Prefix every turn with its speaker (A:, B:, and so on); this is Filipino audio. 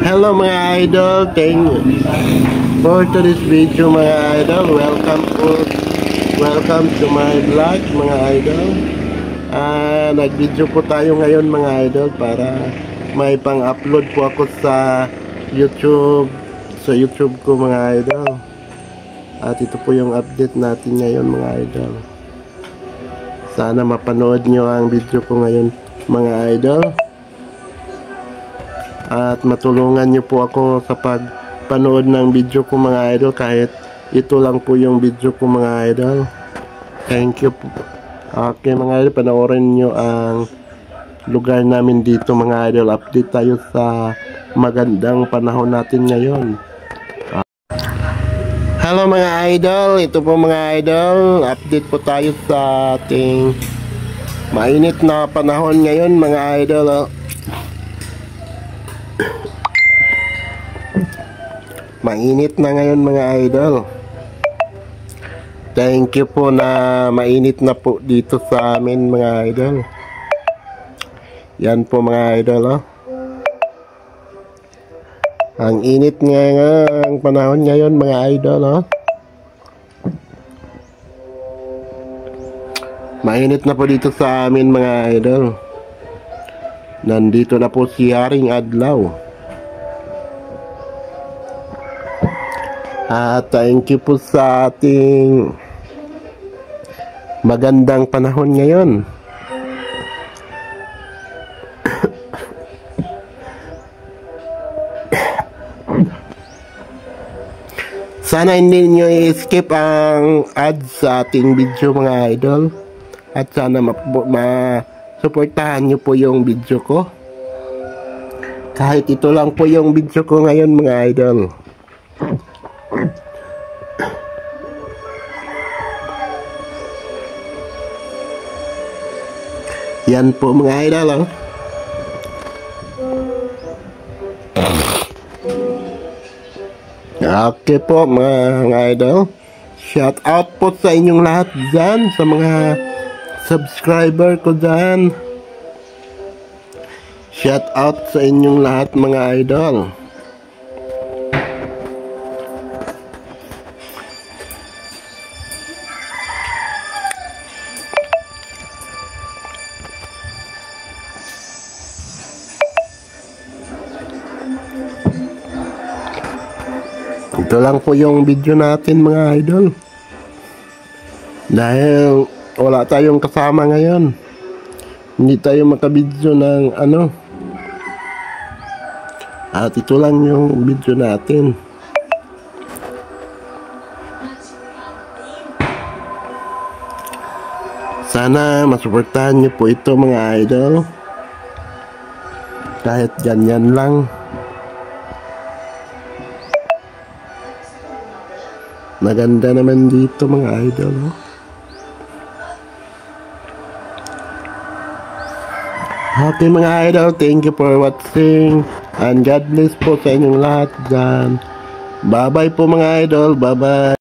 A: Hello mga idol, thank you for today's video mga idol. Welcome to my vlog mga idol. Nag-video po tayo ngayon mga idol para may pang-upload po ako sa YouTube ko mga idol. At ito po yung update natin ngayon mga idol. Sana mapanood nyo ang video ko ngayon mga idol. At matulungan nyo po ako sa pagpanood ng video ko mga idol, kahit ito lang po yung video ko mga idol. Thank you po. Okay mga idol, panoorin nyo ang lugar namin dito mga idol. Update tayo sa magandang panahon natin ngayon. Hello mga idol, ito po mga idol. Update po tayo sa ating mainit na panahon ngayon mga idol. Mainit na ngayon mga idol. Thank you po na mainit na po dito sa amin mga idol. Yan po mga idol Ang init nga ang panahon ngayon mga idol Mainit na po dito sa amin mga idol. Nandito na po si Haring Adlaw. Thank you po sa ating magandang panahon ngayon. Sana hindi nyo i-skip ang ads sa ating video mga idol. At sana ma-supportahan nyo po yung video ko. Kahit ito lang po yung video ko ngayon mga idol. Yan po mga idol Okay po mga idol. Shout out po sa inyong lahat dyan, sa mga subscriber ko dyan. Shout out sa inyong lahat mga idol. Ito lang po yung video natin mga idol. Dahil wala tayong kasama ngayon. Hindi tayo makabidyo ng At ito lang yung video natin. Sana masuportahan nyo po ito mga idol. Kahit ganyan lang. Maganda naman dito mga idol Okay mga idol, thank you for watching. And God bless po sa inyong lahat dyan. Bye bye po mga idol, bye bye.